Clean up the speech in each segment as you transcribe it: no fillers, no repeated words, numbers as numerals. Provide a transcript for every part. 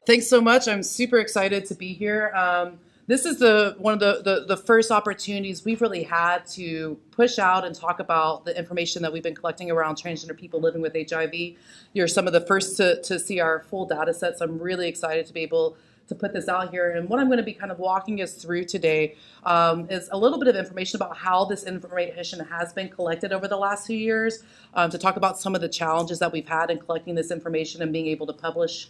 Thanks so much. I'm super excited to be here. This is one of the first opportunities we've really had to push out and talk about the information that we've been collecting around transgender people living with HIV. You're some of the first to see our full data sets. I'm really excited to be able to put this out here. And what I'm going to be kind of walking us through today is a little bit of information about how this information has been collected over the last few years, to talk about some of the challenges that we've had in collecting this information and being able to publish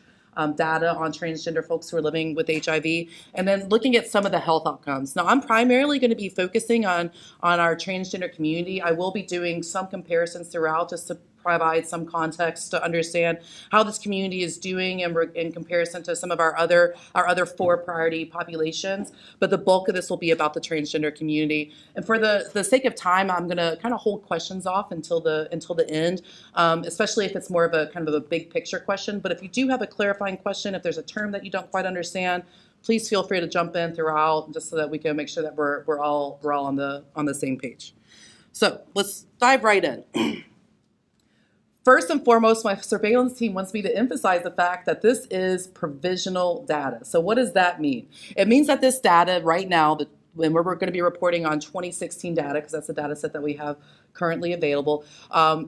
data on transgender folks who are living with HIV, and then looking at some of the health outcomes. Now, I'm primarily going to be focusing on our transgender community. I will be doing some comparisons throughout just to provide some context to understand how this community is doing in comparison to some of our other 4 priority populations. But the bulk of this will be about the transgender community. And for the sake of time, I'm going to kind of hold questions off until the end, especially if it's more of a kind of a big picture question. But if you do have a clarifying question, if there's a term that you don't quite understand, please feel free to jump in throughout, just so that we can make sure that we're all on the same page. So let's dive right in. First and foremost, my surveillance team wants me to emphasize the fact that this is provisional data. So what does that mean? It means that this data right now, when we're going to be reporting on 2016 data, because that's the data set that we have currently available,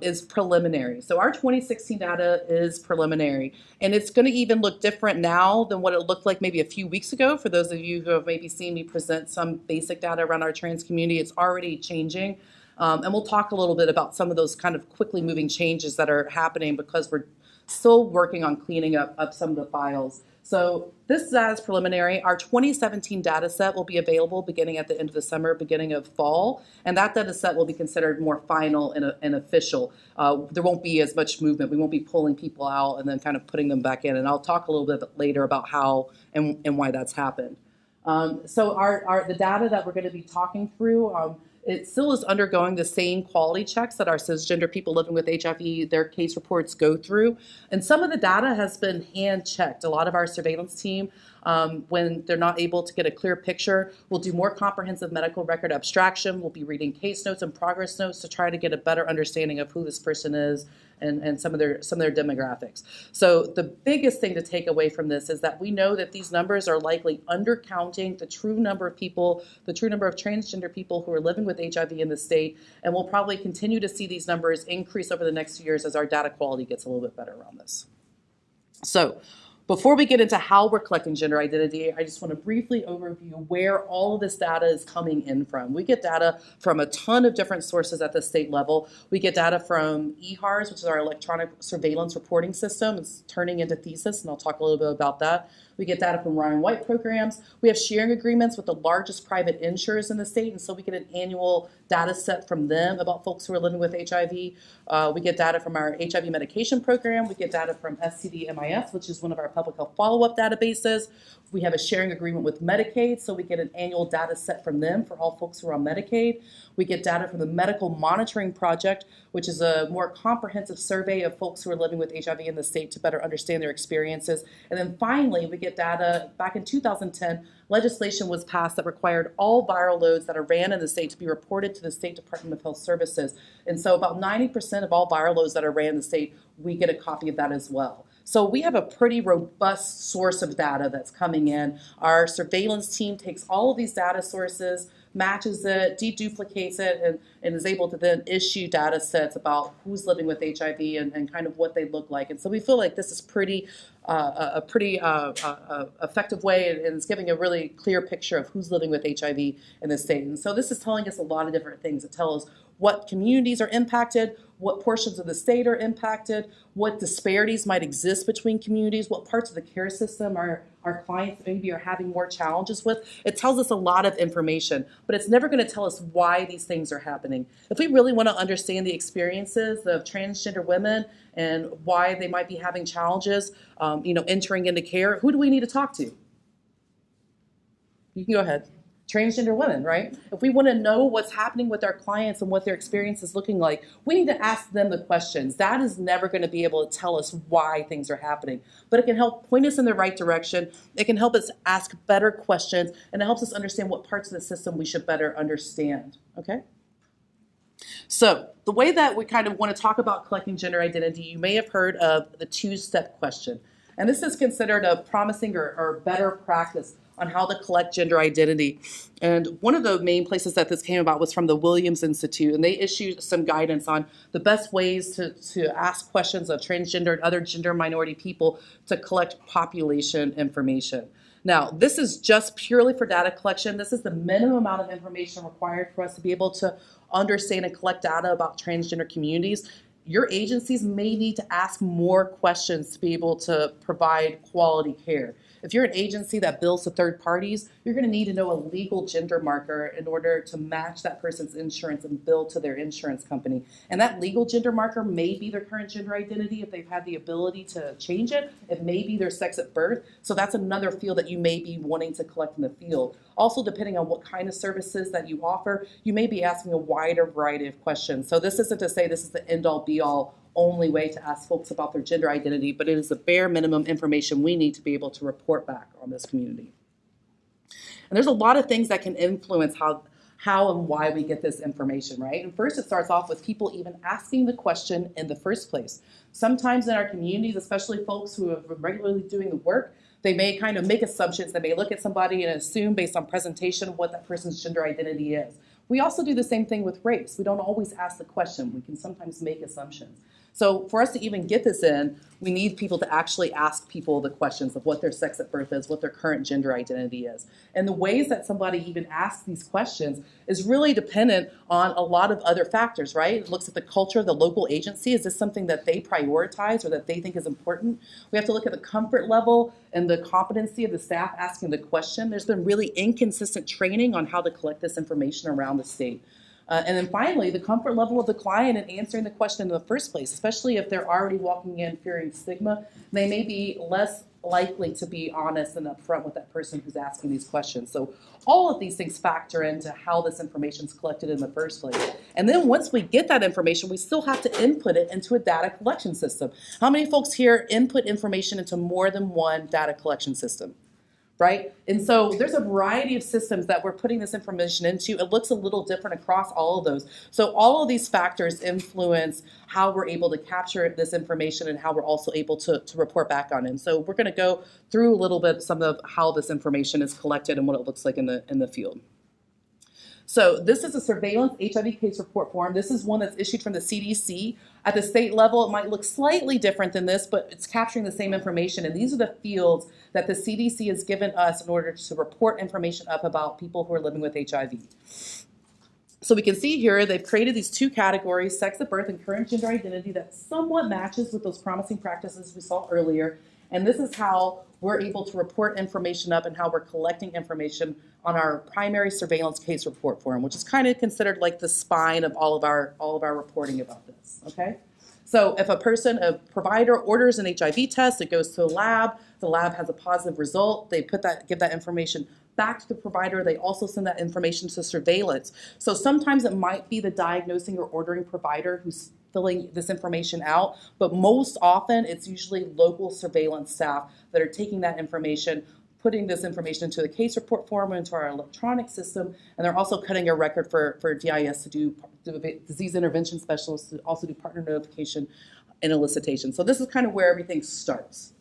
is preliminary. So our 2016 data is preliminary, and it's going to even look different now than what it looked like maybe a few weeks ago. For those of you who have maybe seen me present some basic data around our trans community, it's already changing. And we'll talk a little bit about some of those kind of quickly moving changes that are happening because we're still working on cleaning up some of the files. So this data is preliminary. Our 2017 data set will be available beginning at the end of the summer, beginning of fall, and that data set will be considered more final and official. There won't be as much movement. We won't be pulling people out and then kind of putting them back in, and I'll talk a little bit later about how and why that's happened. So the data that we're going to be talking through, it still is undergoing the same quality checks that our cisgender people living with HIV, their case reports go through. And some of the data has been hand checked. A lot of our surveillance team, when they're not able to get a clear picture, will do more comprehensive medical record abstraction. We'll be reading case notes and progress notes to try to get a better understanding of who this person is and some of their demographics. So the biggest thing to take away from this is that we know that these numbers are likely undercounting the true number of people, the true number of transgender people who are living with HIV in the state, and we'll probably continue to see these numbers increase over the next few years as our data quality gets a little bit better around this. So before we get into how we're collecting gender identity, I just want to briefly overview where all of this data is coming in from. We get data from a ton of different sources at the state level. We get data from EHARS, which is our electronic surveillance reporting system. It's turning into thesis, and I'll talk a little bit about that. We get data from Ryan White programs. We have sharing agreements with the largest private insurers in the state, and so we get an annual data set from them about folks who are living with HIV. We get data from our HIV medication program. We get data from SCD-MIS, which is one of our public health follow-up databases. We have a sharing agreement with Medicaid, so we get an annual data set from them for all folks who are on Medicaid. We get data from the Medical Monitoring Project, which is a more comprehensive survey of folks who are living with HIV in the state to better understand their experiences. And then finally, we get data. Back in 2010, legislation was passed that required all viral loads that are ran in the state to be reported to the State Department of Health Services. And so about 90% of all viral loads that are ran in the state, we get a copy of that as well. So we have a pretty robust source of data that's coming in. Our surveillance team takes all of these data sources, matches it, deduplicates it, and is able to then issue data sets about who's living with HIV and kind of what they look like. And so we feel like this is a pretty effective way, and it's giving a really clear picture of who's living with HIV in the state. And so this is telling us a lot of different things. It tells us what communities are impacted, what portions of the state are impacted, what disparities might exist between communities, what parts of the care system our clients maybe are having more challenges with. It tells us a lot of information, but it's never going to tell us why these things are happening. If we really want to understand the experiences of transgender women and why they might be having challenges, entering into care, who do we need to talk to? You can go ahead. Transgender women, right? If we want to know what's happening with our clients and what their experience is looking like, we need to ask them the questions. That is never going to be able to tell us why things are happening, but it can help point us in the right direction. It can help us ask better questions, and it helps us understand what parts of the system we should better understand, okay? So the way that we kind of want to talk about collecting gender identity, you may have heard of the two-step question. And this is considered a promising or better practice on how to collect gender identity. And one of the main places that this came about was from the Williams Institute, and they issued some guidance on the best ways to ask questions of transgender and other gender minority people to collect population information. Now, this is just purely for data collection. This is the minimum amount of information required for us to be able to understand and collect data about transgender communities. Your agencies may need to ask more questions to be able to provide quality care. If you're an agency that bills to third parties, you're going to need to know a legal gender marker in order to match that person's insurance and bill to their insurance company. And that legal gender marker may be their current gender identity if they've had the ability to change it. It may be their sex at birth. So that's another field that you may be wanting to collect in the field. Also, depending on what kind of services that you offer, you may be asking a wider variety of questions. So this isn't to say this is the end-all be-all only way to ask folks about their gender identity, but it is the bare minimum information we need to be able to report back on this community. And there's a lot of things that can influence how and why we get this information, right? And first, it starts off with people even asking the question in the first place. Sometimes in our communities, especially folks who have been regularly doing the work, they may kind of make assumptions. They may look at somebody and assume based on presentation what that person's gender identity is. We also do the same thing with race. We don't always ask the question. We can sometimes make assumptions. So for us to even get this in, we need people to actually ask people the questions of what their sex at birth is, what their current gender identity is. And the ways that somebody even asks these questions is really dependent on a lot of other factors, right? It looks at the culture of the local agency. Is this something that they prioritize or that they think is important? We have to look at the comfort level and the competency of the staff asking the question. There's been really inconsistent training on how to collect this information around the state. And then finally, the comfort level of the client in answering the question in the first place, especially if they're already walking in fearing stigma, they may be less likely to be honest and upfront with that person who's asking these questions. So all of these things factor into how this information is collected in the first place. And then once we get that information, we still have to input it into a data collection system. How many folks here input information into more than one data collection system? Right? And so there's a variety of systems that we're putting this information into. It looks a little different across all of those. So all of these factors influence how we're able to capture this information and how we're also able to report back on it. And so we're going to go through a little bit some of how this information is collected and what it looks like in the field. So this is a surveillance HIV case report form. This is one that's issued from the CDC. At the state level, it might look slightly different than this, but it's capturing the same information. And these are the fields that the CDC has given us in order to report information up about people who are living with HIV. So we can see here they've created these two categories, sex at birth and current gender identity, that somewhat matches with those promising practices we saw earlier. And this is how we're able to report information up and how we're collecting information on our primary surveillance case report form, which is kind of considered like the spine of all of our reporting about this, okay? So if a provider orders an HIV test, it goes to a lab, the lab has a positive result, they give that information back to the provider, they also send that information to surveillance. So sometimes it might be the diagnosing or ordering provider who's filling this information out, but most often it's usually local surveillance staff that are taking that information, putting this information into the case report form into our electronic system, and they're also cutting a record for DIS to do disease intervention specialists to also do partner notification and elicitation. So this is kind of where everything starts.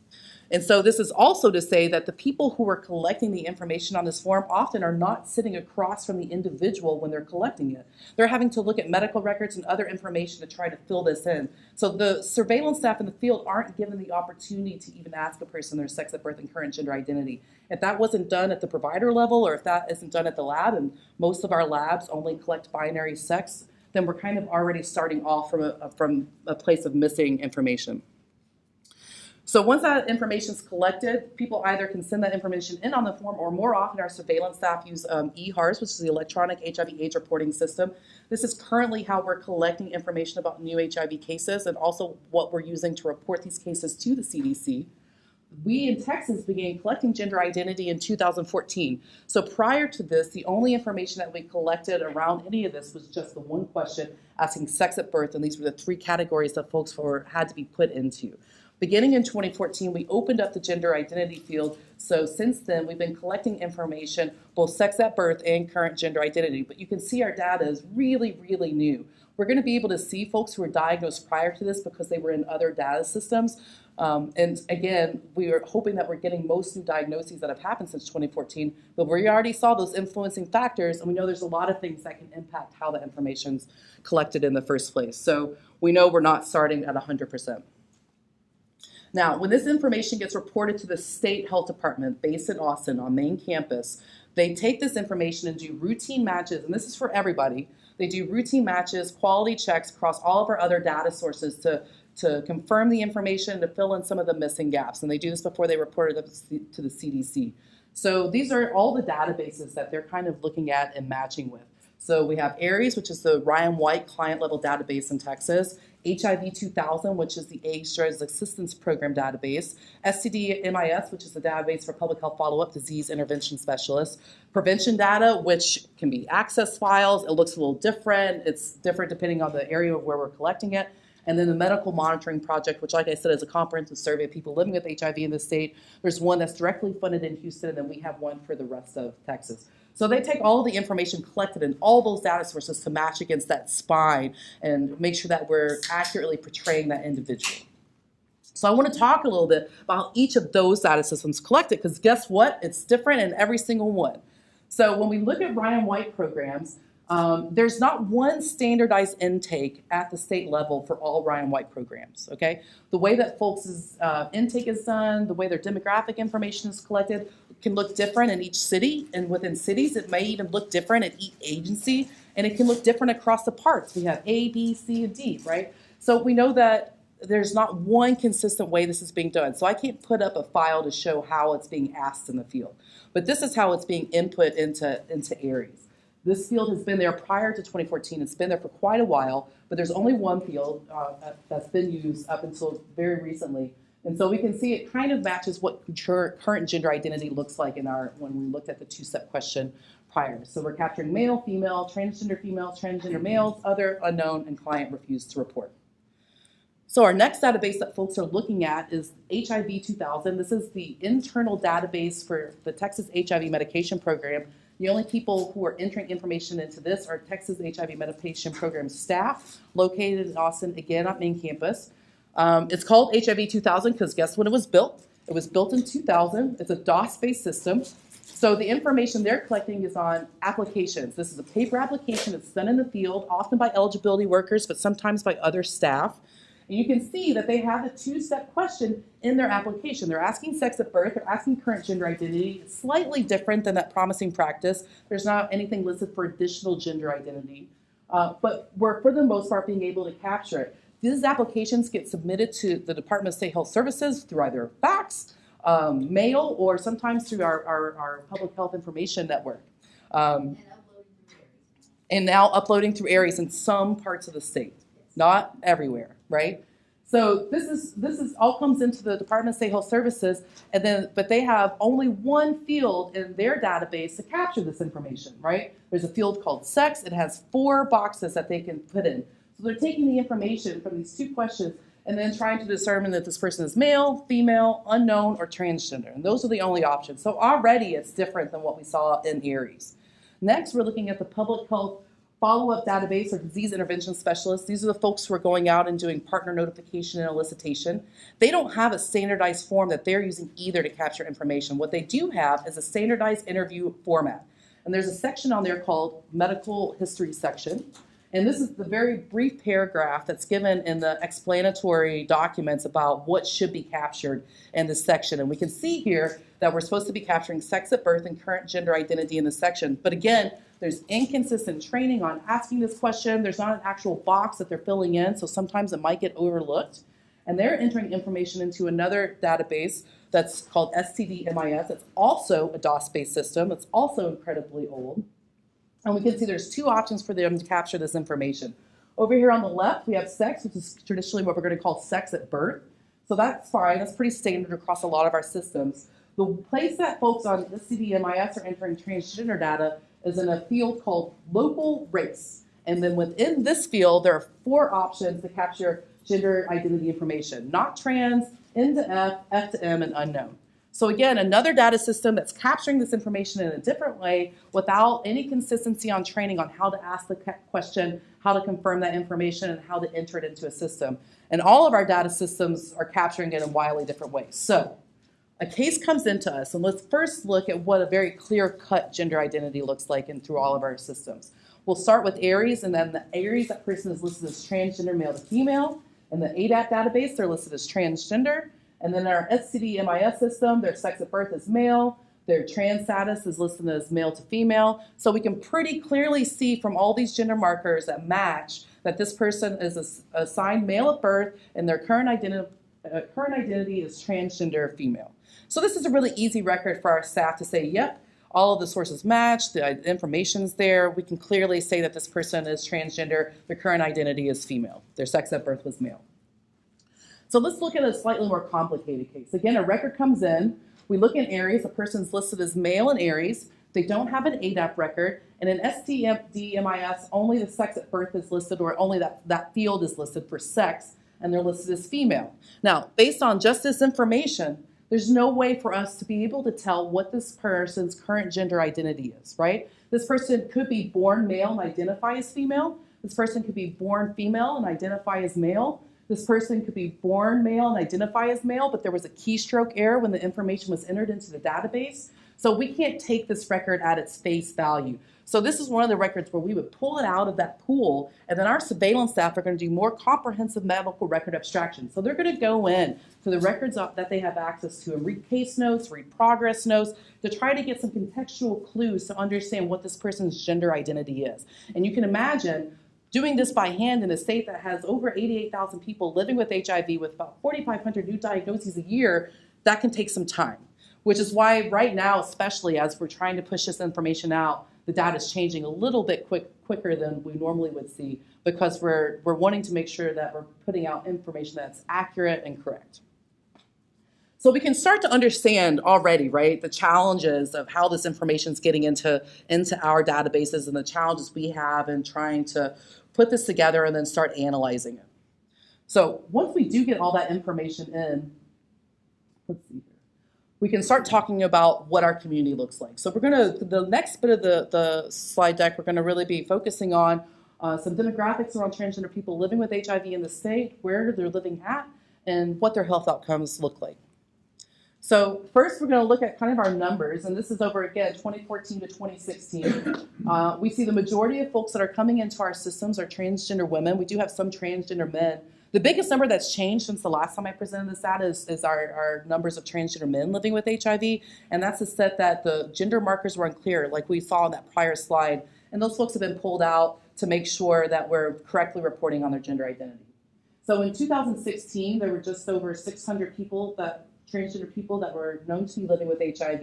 And so this is also to say that the people who are collecting the information on this form often are not sitting across from the individual when they're collecting it. They're having to look at medical records and other information to try to fill this in. So the surveillance staff in the field aren't given the opportunity to even ask a person their sex at birth and current gender identity. If that wasn't done at the provider level, or if that isn't done at the lab, and most of our labs only collect binary sex, then we're kind of already starting off from a place of missing information. So once that information is collected, people either can send that information in on the form, or more often our surveillance staff use EHARS, which is the electronic HIV/AIDS reporting system. This is currently how we're collecting information about new HIV cases and also what we're using to report these cases to the CDC. We in Texas began collecting gender identity in 2014. So prior to this, the only information that we collected around any of this was just the one question asking sex at birth, and these were the three categories that folks had to be put into. Beginning in 2014, we opened up the gender identity field. So since then, we've been collecting information, both sex at birth and current gender identity. But you can see our data is really, really new. We're going to be able to see folks who were diagnosed prior to this because they were in other data systems. And again, we are hoping that we're getting most new diagnoses that have happened since 2014, but we already saw those influencing factors, and we know there's a lot of things that can impact how the information's collected in the first place. So we know we're not starting at 100%. Now, when this information gets reported to the state health department based in Austin on main campus, they take this information and do routine matches, and this is for everybody. They do routine matches, quality checks across all of our other data sources to confirm the information, to fill in some of the missing gaps. And they do this before they report it to the CDC. So these are all the databases that they're kind of looking at and matching with. So we have ARIES, which is the Ryan White client level database in Texas, HIV 2000, which is the AIDS Drugs Assistance Program database, STD MIS, which is the database for public health follow-up disease intervention specialists, prevention data, which can be access files. It looks a little different. It's different depending on the area of where we're collecting it. And then the medical monitoring project, which, like I said, is a comprehensive survey of people living with HIV in the state. There's one that's directly funded in Houston, and then we have one for the rest of Texas. So they take all the information collected in all those data sources to match against that spine and make sure that we're accurately portraying that individual. So I want to talk a little bit about each of those data systems collected, because guess what? It's different in every single one. So when we look at Ryan White programs, there's not one standardized intake at the state level for all Ryan White programs, okay? The way that folks' intake is done, the way their demographic information is collected can look different in each city, and within cities it may even look different at each agency, and it can look different across the parts. We have A, B, C, and D, right? So we know that there's not one consistent way this is being done. So I can't put up a file to show how it's being asked in the field, but this is how it's being input into ARIES. This field has been there prior to 2014. It's been there for quite a while, but there's only one field that's been used up until very recently. And so we can see it kind of matches what current gender identity looks like when we looked at the two-step question prior. So we're capturing male, female, transgender males, other, unknown, and client refused to report. So our next database that folks are looking at is HIV 2000. This is the internal database for the Texas HIV medication program. The only people who are entering information into this are Texas HIV medication program staff located in Austin, again on main campus. It's called HIV 2000 because guess when it was built? It was built in 2000. It's a DOS-based system. So the information they're collecting is on applications. This is a paper application that's done in the field, often by eligibility workers, but sometimes by other staff. And you can see that they have a two-step question in their application. They're asking sex at birth, they're asking current gender identity. It's slightly different than that promising practice. There's not anything listed for additional gender identity. But we're, for the most part, being able to capture it. These applications get submitted to the Department of State Health Services through either fax, mail, or sometimes through our public health information network. And now uploading through ARIES in some parts of the state, not everywhere, right? So this is all comes into the Department of State Health Services, but they have only one field in their database to capture this information, right? There's a field called sex. It has 4 boxes that they can put in. So they're taking the information from these 2 questions and then trying to determine that this person is male, female, unknown, or transgender. And those are the only options. So already it's different than what we saw in ARIES. Next, we're looking at the public health follow-up database or disease intervention specialists. These are the folks who are going out and doing partner notification and elicitation. They don't have a standardized form that they're using either to capture information. What they do have is a standardized interview format. And there's a section on there called medical history section. And this is the very brief paragraph that's given in the explanatory documents about what should be captured in this section. And we can see here that we're supposed to be capturing sex at birth and current gender identity in this section. But again, there's inconsistent training on asking this question. There's not an actual box that they're filling in, so sometimes it might get overlooked. And they're entering information into another database that's called STD MIS. It's also a DOS-based system. It's also incredibly old. And we can see there's 2 options for them to capture this information. Over here on the left, we have sex, which is traditionally what we're going to call sex at birth. So that's fine. That's pretty standard across a lot of our systems. The place that folks on STD MIS are entering transgender data is in a field called local race. And then within this field, there are 4 options to capture gender identity information. Not trans, N to F, F to M, and unknown. So again, another data system that's capturing this information in a different way without any consistency on training on how to ask the question, how to confirm that information, and how to enter it into a system. And all of our data systems are capturing it in wildly different ways. So a case comes into us, and let's first look at what a very clear-cut gender identity looks like through all of our systems. We'll start with Aries, and then the Aries, that person is listed as transgender male to female. In the ADAP database, they're listed as transgender. And then our SCD-MIS system, their sex at birth is male, their trans status is listed as male to female. So we can pretty clearly see from all these gender markers that match that this person is assigned male at birth and their current identity is transgender female. So this is a really easy record for our staff to say, yep, all of the sources match, the information's there. We can clearly say that this person is transgender, their current identity is female, their sex at birth was male. So let's look at a slightly more complicated case. Again, a record comes in. We look in Aries. A person's listed as male in Aries. They don't have an ADAP record. And in STD-MIS, only the sex at birth is listed, or only that field is listed for sex, and they're listed as female. Now, based on just this information, there's no way for us to be able to tell what this person's current gender identity is, right? This person could be born male and identify as female. This person could be born female and identify as male. This person could be born male and identify as male, but there was a keystroke error when the information was entered into the database. So we can't take this record at its face value. So this is one of the records where we would pull it out of that pool, and then our surveillance staff are going to do more comprehensive medical record abstraction. So they're going to go in to the records that they have access to and read case notes, read progress notes, to try to get some contextual clues to understand what this person's gender identity is. And you can imagine doing this by hand in a state that has over 88,000 people living with HIV with about 4,500 new diagnoses a year, that can take some time, which is why right now, especially as we're trying to push this information out, the data is changing a little bit quicker than we normally would see, because we're wanting to make sure that we're putting out information that's accurate and correct. So we can start to understand already, right, the challenges of how this information is getting into our databases and the challenges we have in trying to put this together and then start analyzing it. So once we do get all that information in, let's see here, we can start talking about what our community looks like. So the next bit of the slide deck, we're gonna really be focusing on some demographics around transgender people living with HIV in the state, where they're living at, and what their health outcomes look like. So first, we're going to look at kind of our numbers, and this is over, again, 2014 to 2016. We see the majority of folks that are coming into our systems are transgender women. We do have some transgender men. The biggest number that's changed since the last time I presented this data is our numbers of transgender men living with HIV, and that's a set that the gender markers were unclear, like we saw in that prior slide, and those folks have been pulled out to make sure that we're correctly reporting on their gender identity. So in 2016, there were just over 600 transgender people that were known to be living with HIV.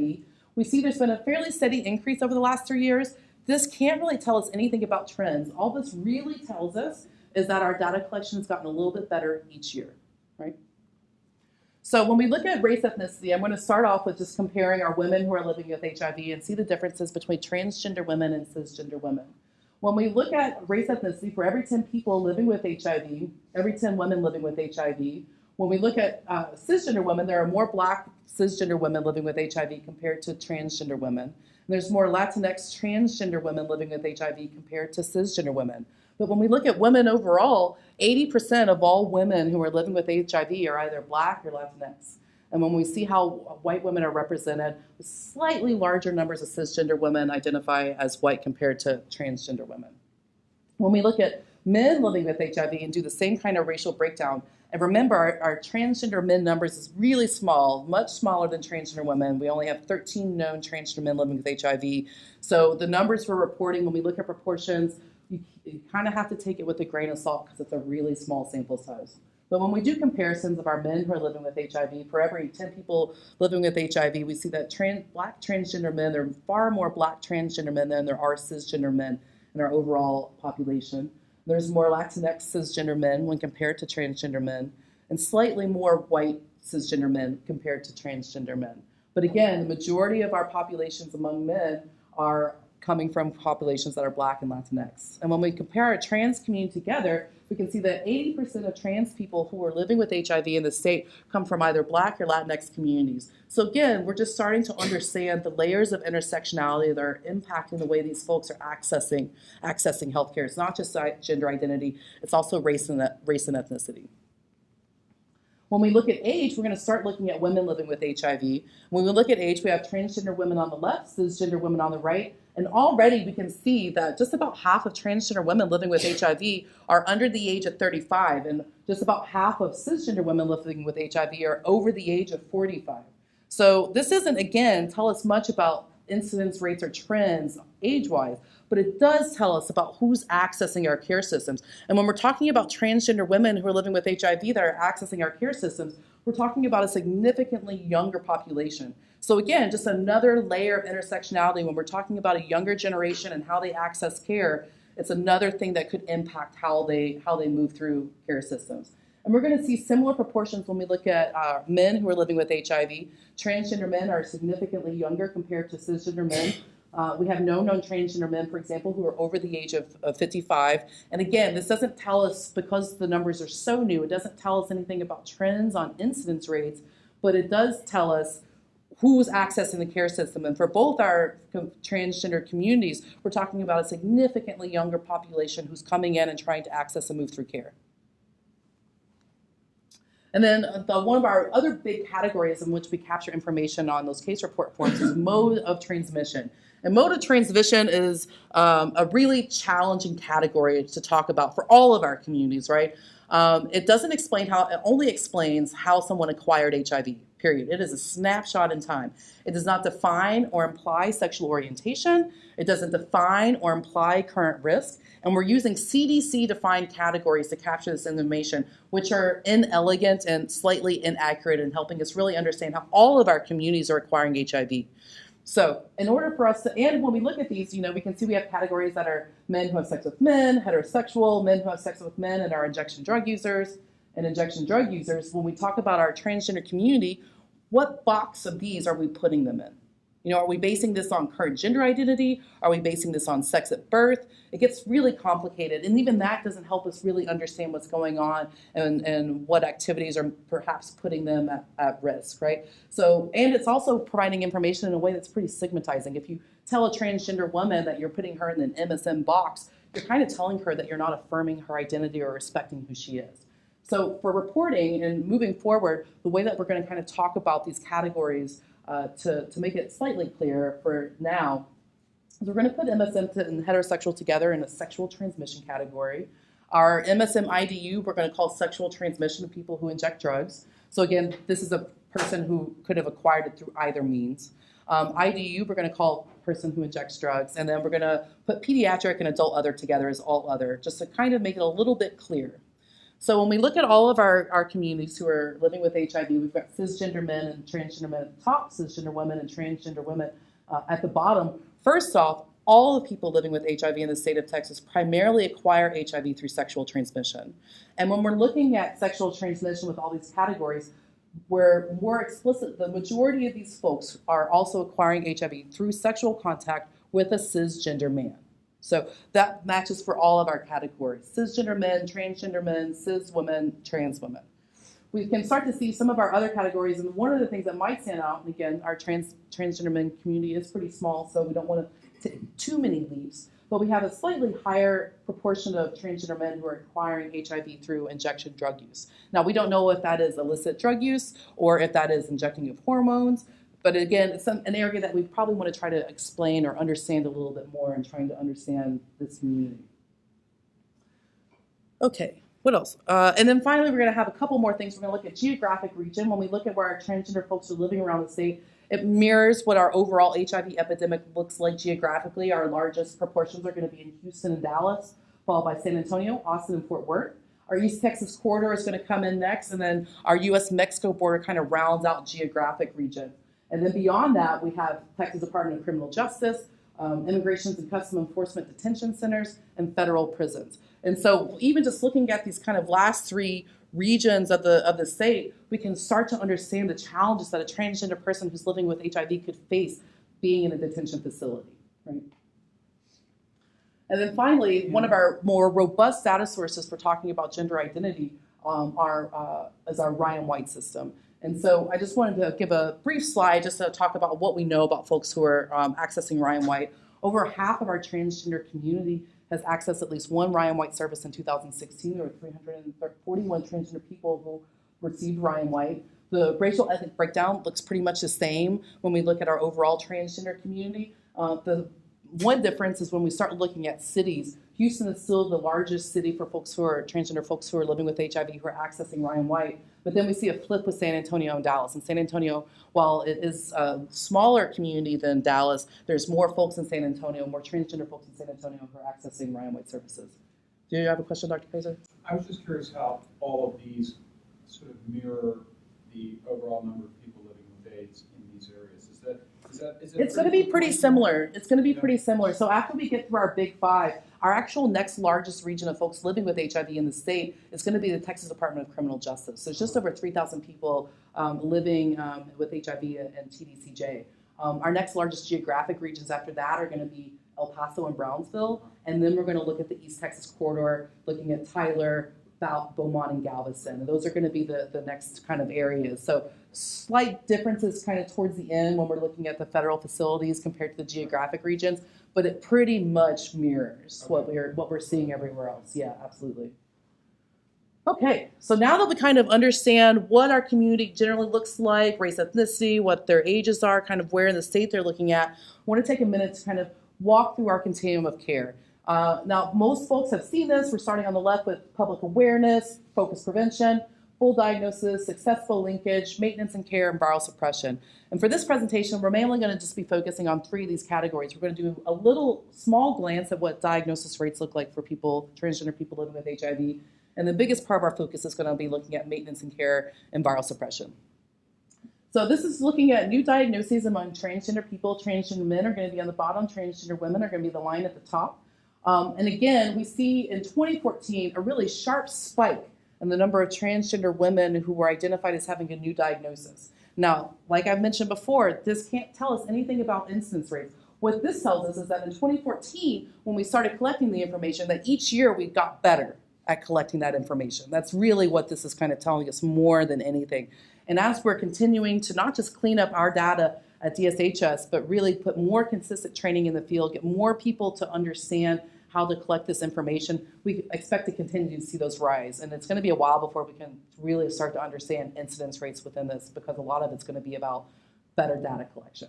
We see there's been a fairly steady increase over the last 3 years. This can't really tell us anything about trends. All this really tells us is that our data collection has gotten a little bit better each year, right? So when we look at race ethnicity, I'm going to start off with just comparing our women who are living with HIV and see the differences between transgender women and cisgender women. When we look at race ethnicity, for every 10 people living with HIV, every 10 women living with HIV, when we look at cisgender women, there are more Black cisgender women living with HIV compared to transgender women. And there's more Latinx transgender women living with HIV compared to cisgender women. But when we look at women overall, 80% of all women who are living with HIV are either Black or Latinx. And when we see how white women are represented, slightly larger numbers of cisgender women identify as white compared to transgender women. When we look at men living with HIV and do the same kind of racial breakdown, and remember, our transgender men numbers is really small, much smaller than transgender women. We only have 13 known transgender men living with HIV. So the numbers we're reporting, when we look at proportions, you kind of have to take it with a grain of salt because it's a really small sample size. But when we do comparisons of our men who are living with HIV, for every 10 people living with HIV, we see that Black transgender men, there are far more Black transgender men than there are cisgender men in our overall population. There's more Latinx cisgender men when compared to transgender men, and slightly more white cisgender men compared to transgender men. But again, the majority of our populations among men are coming from populations that are Black and Latinx. And when we compare our trans community together, we can see that 80% of trans people who are living with HIV in the state come from either Black or Latinx communities. So again, we're just starting to understand the layers of intersectionality that are impacting the way these folks are accessing healthcare. It's not just gender identity, it's also race and ethnicity. When we look at age, we're going to start looking at women living with HIV. When we look at age, we have transgender women on the left, cisgender women on the right, and already we can see that just about half of transgender women living with HIV are under the age of 35, and just about half of cisgender women living with HIV are over the age of 45. So this doesn't, again, tell us much about incidence rates or trends age-wise, but it does tell us about who's accessing our care systems. And when we're talking about transgender women who are living with HIV that are accessing our care systems, we're talking about a significantly younger population. So again, just another layer of intersectionality when we're talking about a younger generation and how they access care. It's another thing that could impact how they move through care systems. And we're going to see similar proportions when we look at men who are living with HIV. Transgender men are significantly younger compared to cisgender men. We have no known transgender men, for example, who are over the age of 55. And again, this doesn't tell us, because the numbers are so new, it doesn't tell us anything about trends on incidence rates, but it does tell us who's accessing the care system. And for both our transgender communities, we're talking about a significantly younger population who's coming in and trying to access and move through care. And then one of our other big categories in which we capture information on those case report forms is mode of transmission. And mode of transmission is a really challenging category to talk about for all of our communities, right? It doesn't explain how, it only explains how someone acquired HIV, period. It is a snapshot in time. It does not define or imply sexual orientation. It doesn't define or imply current risk. And we're using CDC-defined categories to capture this information, which are inelegant and slightly inaccurate in helping us really understand how all of our communities are acquiring HIV. So in order for us to, and when we look at these, we can see we have categories that are men who have sex with men, heterosexual, men who have sex with men, and are injection drug users, and injection drug users. When we talk about our transgender community, what box of these are we putting them in? Are we basing this on current gender identity? Are we basing this on sex at birth? It gets really complicated, and even that doesn't help us really understand what's going on and what activities are perhaps putting them at risk, right? So, and it's also providing information in a way that's pretty stigmatizing. If you tell a transgender woman that you're putting her in an MSM box, you're kind of telling her that you're not affirming her identity or respecting who she is. So for reporting and moving forward, the way that we're going to kind of talk about these categories to make it slightly clearer for now, is we're going to put MSM and heterosexual together in a sexual transmission category. Our MSM IDU, we're going to call sexual transmission of people who inject drugs. So again, this is a person who could have acquired it through either means. IDU, we're going to call person who injects drugs. And then we're going to put pediatric and adult other together as all other, just to kind of make it a little bit clearer. So when we look at all of our communities who are living with HIV, we've got cisgender men and transgender men at the top, cisgender women and transgender women at the bottom. First off, all the people living with HIV in the state of Texas primarily acquire HIV through sexual transmission. And when we're looking at sexual transmission with all these categories, we're more explicit. The majority of these folks are also acquiring HIV through sexual contact with a cisgender man. So that matches for all of our categories: cisgender men, cis women, trans women. We can start to see some of our other categories, and one of the things that might stand out, and again, our transgender men community is pretty small, so we don't want to take too many leaps, but we have a slightly higher proportion of transgender men who are acquiring HIV through injection drug use. Now, we don't know if that is illicit drug use or if that is injecting of hormones, but again, it's an area that we probably want to try to explain or understand a little bit more in trying to understand this community. Okay, what else? And then finally, we're going to have a couple more things. We're going to look at geographic region. When we look at where our transgender folks are living around the state, it mirrors what our overall HIV epidemic looks like geographically. Our largest proportions are going to be in Houston and Dallas, followed by San Antonio, Austin, and Fort Worth. Our East Texas corridor is going to come in next, and then our U.S.-Mexico border kind of rounds out geographic region. And then beyond that, we have Texas Department of Criminal Justice, Immigrations and Custom Enforcement detention centers, and federal prisons. And so even just looking at these kind of last three regions of the state, we can start to understand the challenges that a transgender person who's living with HIV could face being in a detention facility, right? And then finally, one of our more robust data sources for talking about gender identity is our Ryan White system. And so I just wanted to give a brief slide just to talk about what we know about folks who are accessing Ryan White. Over half of our transgender community has accessed at least one Ryan White service in 2016. There were 341 transgender people who received Ryan White. The racial ethnic breakdown looks pretty much the same when we look at our overall transgender community. The one difference is when we start looking at cities. Houston is still the largest city for folks who are transgender folks who are living with HIV who are accessing Ryan White. But then we see a flip with San Antonio and Dallas. And San Antonio, while it is a smaller community than Dallas, there's more folks in San Antonio, more transgender folks in San Antonio who are accessing Ryan White services. Do you have a question, Dr. Kaiser? I was just curious how all of these sort of mirror the overall number of people living with AIDS in these areas. It's going to be pretty similar. It's going to be pretty similar. So after we get through our big five, our actual next largest region of folks living with HIV in the state is going to be the Texas Department of Criminal Justice. So it's just over 3,000 people living with HIV and TDCJ. Our next largest geographic regions after that are going to be El Paso and Brownsville. And then we're going to look at the East Texas corridor, looking at Tyler, Beaumont, and Galveston. And those are going to be the next kind of areas. So slight differences kind of towards the end when we're looking at the federal facilities compared to the geographic regions, but it pretty much mirrors what we're seeing everywhere else. Yeah, absolutely. Okay, so now that we kind of understand what our community generally looks like, race, ethnicity, what their ages are, kind of where in the state they're looking at, I want to take a minute to kind of walk through our continuum of care. Now, most folks have seen this. We're starting on the left with public awareness, focused prevention, full diagnosis, successful linkage, maintenance and care, and viral suppression. And for this presentation, we're mainly going to just be focusing on three of these categories. We're going to do a little small glance at what diagnosis rates look like for people, transgender people living with HIV. And the biggest part of our focus is going to be looking at maintenance and care and viral suppression. So this is looking at new diagnoses among transgender people. Transgender men are going to be on the bottom. Transgender women are going to be the line at the top. And again, we see in 2014 a really sharp spike in the number of transgender women who were identified as having a new diagnosis. Now, like I've mentioned before, this can't tell us anything about incidence rates. What this tells us is that in 2014, when we started collecting the information, that each year we got better at collecting that information. That's really what this is kind of telling us more than anything. And as we're continuing to not just clean up our data at DSHS, but really put more consistent training in the field, get more people to understand how to collect this information, we expect to continue to see those rise. And it's going to be a while before we can really start to understand incidence rates within this, because a lot of it's going to be about better data collection.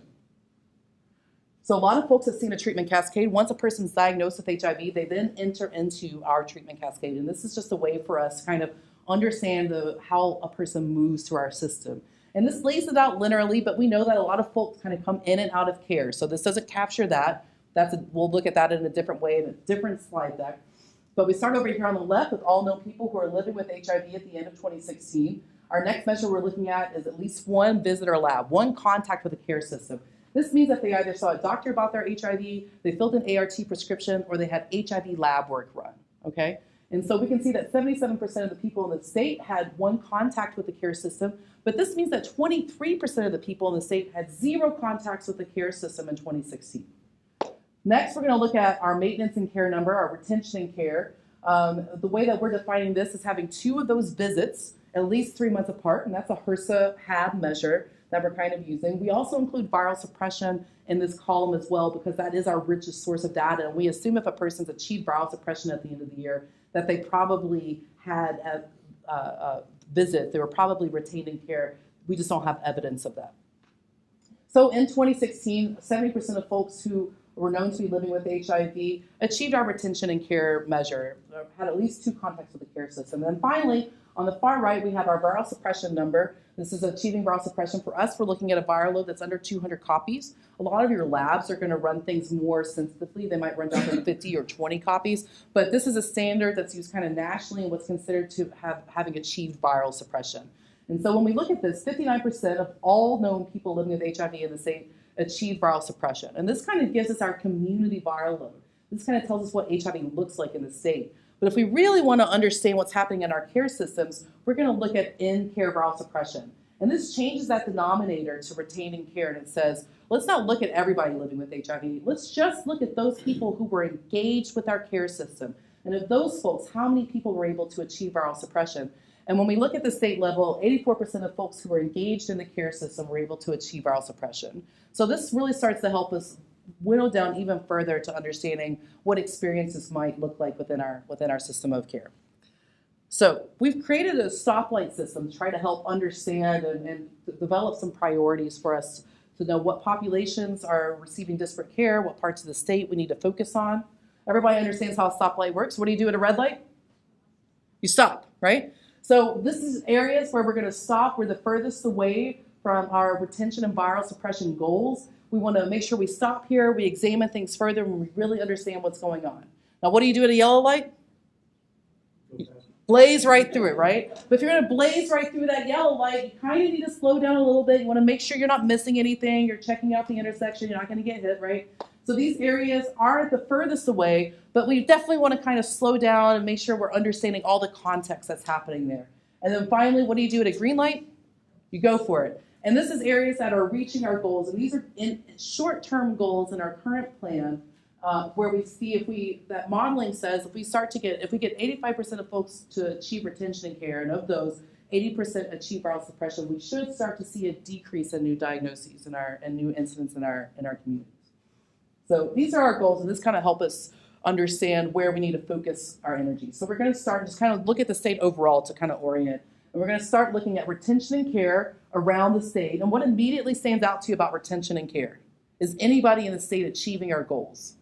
So a lot of folks have seen a treatment cascade. Once a person's diagnosed with HIV, they then enter into our treatment cascade. And this is just a way for us to kind of understand how a person moves through our system. And this lays it out linearly, but we know that a lot of folks kind of come in and out of care. So this doesn't capture that. We'll look at that in a different way in a different slide deck. But we start over here on the left with all known people who are living with HIV at the end of 2016. Our next measure we're looking at is at least one visit or lab, one contact with the care system. This means that they either saw a doctor about their HIV, they filled an ART prescription, or they had HIV lab work run, okay? And so we can see that 77% of the people in the state had one contact with the care system, but this means that 23% of the people in the state had zero contacts with the care system in 2016. Next, we're going to look at our maintenance and care number, our retention and care. The way that we're defining this is having two of those visits at least 3 months apart, and that's a HRSA-HAB measure that we're kind of using. We also include viral suppression in this column as well, because that is our richest source of data. And we assume if a person's achieved viral suppression at the end of the year, that they probably had a visit, they were probably retained in care. We just don't have evidence of that. So in 2016, 70% of folks who were known to be living with HIV achieved our retention and care measure, had at least two contacts with the care system. And then finally, on the far right, we have our viral suppression number. This is achieving viral suppression. For us, we're looking at a viral load that's under 200 copies. A lot of your labs are going to run things more sensitively. They might run down to 50 or 20 copies. But this is a standard that's used kind of nationally and what's considered to having achieved viral suppression. And so when we look at this, 59% of all known people living with HIV in the state achieve viral suppression. And this kind of gives us our community viral load. This kind of tells us what HIV looks like in the state. But if we really want to understand what's happening in our care systems, we're going to look at in-care viral suppression. And this changes that denominator to retaining care, and it says, let's not look at everybody living with HIV. Let's just look at those people who were engaged with our care system. And of those folks, how many people were able to achieve viral suppression? And when we look at the state level, 84% of folks who were engaged in the care system were able to achieve viral suppression. So this really starts to help us whittle down even further to understanding what experiences might look like within our system of care. So we've created a stoplight system to try to help understand and develop some priorities for us to know what populations are receiving disparate care, what parts of the state we need to focus on. Everybody understands how a stoplight works. What do you do at a red light? You stop, right? So this is areas where we're going to stop. We're the furthest away from our retention and viral suppression goals. We want to make sure we stop here, we examine things further, and we really understand what's going on. Now, what do you do at a yellow light? Blaze right through it, right? But if you're going to blaze right through that yellow light, you kind of need to slow down a little bit. You want to make sure you're not missing anything. You're checking out the intersection. You're not going to get hit, right? So these areas are the furthest away, but we definitely want to kind of slow down and make sure we're understanding all the context that's happening there. And then finally, what do you do at a green light? You go for it. And this is areas that are reaching our goals. And these are in short-term goals in our current plan, where we see that modeling says if we get 85% of folks to achieve retention and care, and of those, 80% achieve viral suppression, we should start to see a decrease in new diagnoses and new incidents in our communities. So these are our goals, and this kind of help us understand where we need to focus our energy. So we're going to start and just kind of look at the state overall to kind of orient. And we're going to start looking at retention and care around the state. And what immediately stands out to you about retention and care? Is anybody in the state achieving our goals?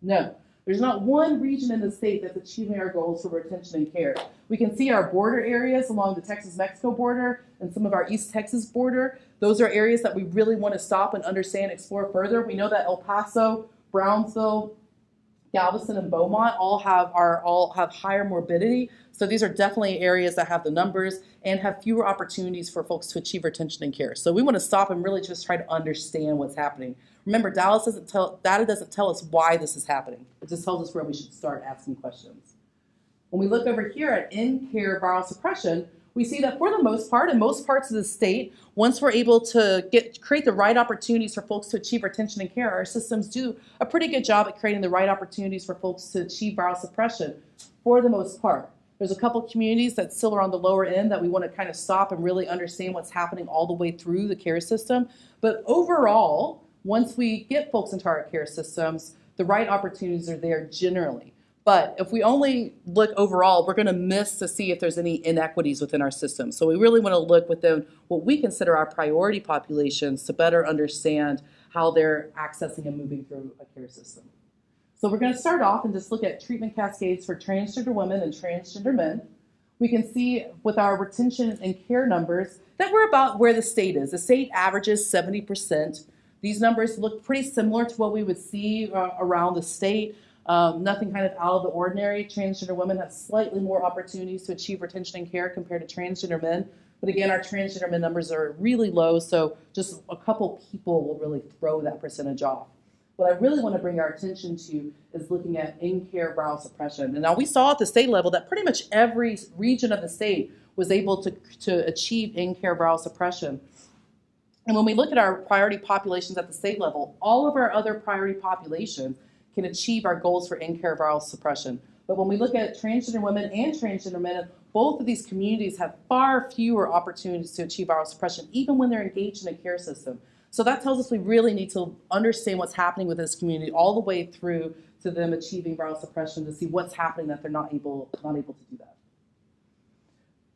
No. There's not one region in the state that's achieving our goals for retention and care. We can see our border areas along the Texas-Mexico border and some of our East Texas border. Those are areas that we really want to stop and understand, explore further. We know that El Paso, Brownsville, Galveston, and Beaumont all have higher morbidity. So these are definitely areas that have the numbers and have fewer opportunities for folks to achieve retention and care. So we want to stop and really just try to understand what's happening. Remember, data doesn't tell us why this is happening. It just tells us where we should start asking questions. When we look over here at in-care viral suppression, we see that for the most part, in most parts of the state, once we're able to create the right opportunities for folks to achieve retention and care, our systems do a pretty good job at creating the right opportunities for folks to achieve viral suppression for the most part. There's a couple communities that still are on the lower end that we want to kind of stop and really understand what's happening all the way through the care system. But overall, once we get folks into our care systems, the right opportunities are there generally. But if we only look overall, we're going to miss to see if there's any inequities within our system. So we really want to look within what we consider our priority populations to better understand how they're accessing and moving through a care system. So we're going to start off and just look at treatment cascades for transgender women and transgender men. We can see with our retention and care numbers that we're about where the state is. The state averages 70%. These numbers look pretty similar to what we would see around the state. Nothing kind of out of the ordinary. Transgender women have slightly more opportunities to achieve retention and care compared to transgender men. But again, our transgender men numbers are really low, so just a couple people will really throw that percentage off. What I really want to bring our attention to is looking at in-care viral suppression. And now we saw at the state level that pretty much every region of the state was able to achieve in-care viral suppression. And when we look at our priority populations at the state level, all of our other priority populations can achieve our goals for in-care viral suppression. But when we look at transgender women and transgender men, both of these communities have far fewer opportunities to achieve viral suppression, even when they're engaged in a care system. So that tells us we really need to understand what's happening with this community all the way through to them achieving viral suppression to see what's happening that they're not able to do that.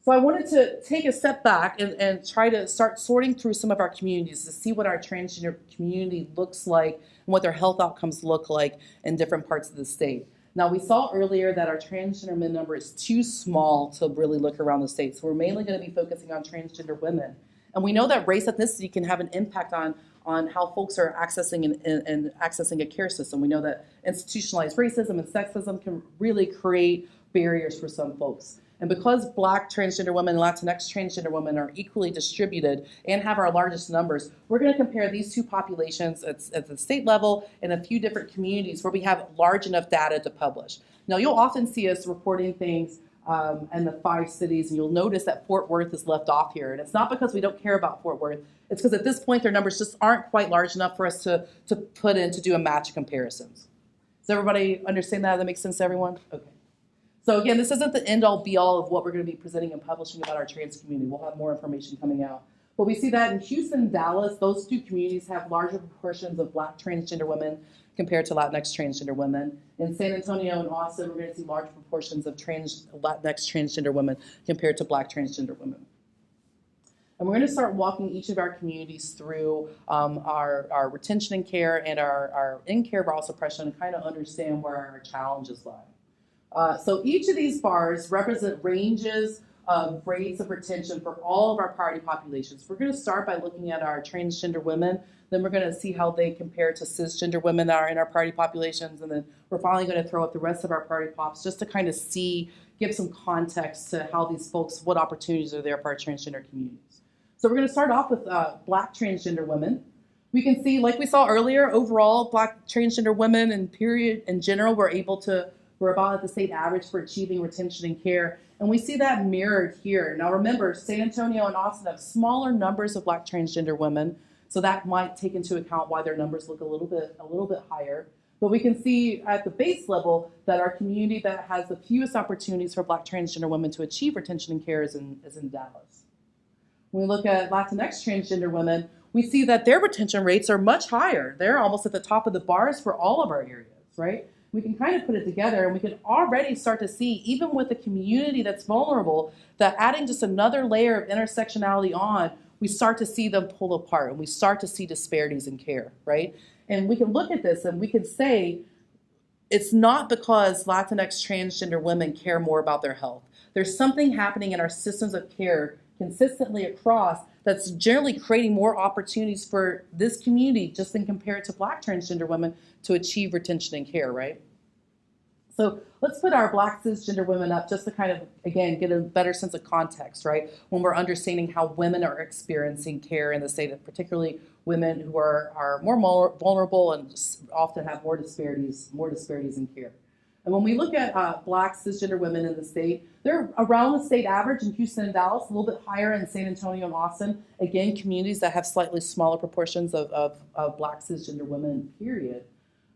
So I wanted to take a step back and try to start sorting through some of our communities to see what our transgender community looks like and what their health outcomes look like in different parts of the state. Now, we saw earlier that our transgender men number is too small to really look around the state, so we're mainly going to be focusing on transgender women. And we know that race ethnicity can have an impact on how folks are accessing and accessing a care system. We know that institutionalized racism and sexism can really create barriers for some folks. And because Black transgender women and Latinx transgender women are equally distributed and have our largest numbers, we're going to compare these two populations at the state level in a few different communities where we have large enough data to publish. Now, you'll often see us reporting things and the 5 cities. And you'll notice that Fort Worth is left off here. And it's not because we don't care about Fort Worth. It's because at this point, their numbers just aren't quite large enough for us to put in to do a match comparisons. Does everybody understand that? That makes sense to everyone? Okay. So again, this isn't the end all be all of what we're going to be presenting and publishing about our trans community. We'll have more information coming out. But we see that in Houston and Dallas, those 2 communities have larger proportions of Black transgender women compared to Latinx transgender women. In San Antonio and Austin, we're going to see large proportions of Latinx transgender women compared to Black transgender women. And we're going to start walking each of our communities through our retention and care and our in-care viral suppression and kind of understand where our challenges lie. So each of these bars represent ranges of rates of retention for all of our priority populations. We're going to start by looking at our transgender women. Then we're going to see how they compare to cisgender women that are in our priority populations. And then we're finally going to throw up the rest of our priority pops just to kind of give some context to how these folks, what opportunities are there for our transgender communities. So we're going to start off with Black transgender women. We can see, like we saw earlier, overall, Black transgender women in general, we're about at the state average for achieving retention and care. And we see that mirrored here. Now remember, San Antonio and Austin have smaller numbers of Black transgender women, so that might take into account why their numbers look a little bit higher. But we can see at the base level that our community that has the fewest opportunities for Black transgender women to achieve retention and care is in Dallas. When we look at Latinx transgender women, we see that their retention rates are much higher. They're almost at the top of the bars for all of our areas, right? We can kind of put it together and we can already start to see, even with a community that's vulnerable, that adding just another layer of intersectionality on, we start to see them pull apart and we start to see disparities in care, right? And we can look at this and we can say, it's not because Latinx transgender women care more about their health. There's something happening in our systems of care consistently across that's generally creating more opportunities for this community just than compared to Black transgender women to achieve retention and care, right? So let's put our Black cisgender women up just to kind of, again, get a better sense of context, right? When we're understanding how women are experiencing care in the state, particularly women who are more vulnerable and often have more disparities in care. And when we look at Black cisgender women in the state, they're around the state average in Houston and Dallas, a little bit higher in San Antonio and Austin. Again, communities that have slightly smaller proportions of Black cisgender women, period.